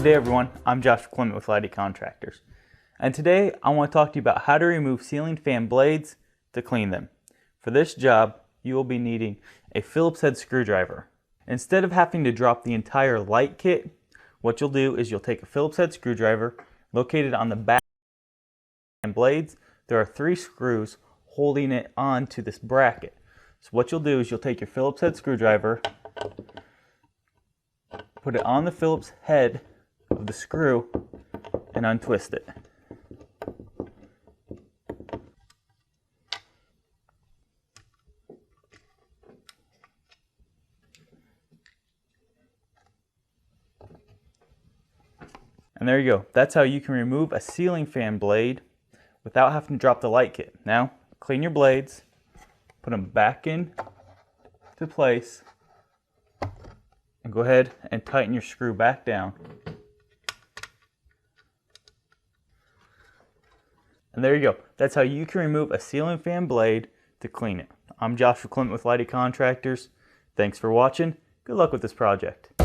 day everyone, I'm Josh Clement with Lighty Contractors. And today I want to talk to you about how to remove ceiling fan blades to clean them. For this job, you will be needing a Phillips head screwdriver. Instead of having to drop the entire light kit, what you'll do is you'll take a Phillips head screwdriver located on the back and blades. There are 3 screws holding it onto this bracket. So what you'll do is you'll take your Phillips head screwdriver, put it on the Phillips head of the screw, and untwist it. And there you go. That's how you can remove a ceiling fan blade without having to drop the light kit. Now, clean your blades, put them back in to place, and go ahead and tighten your screw back down. And there you go. That's how you can remove a ceiling fan blade to clean it. I'm Joshua Clement with Lighty Contractors. Thanks for watching. Good luck with this project.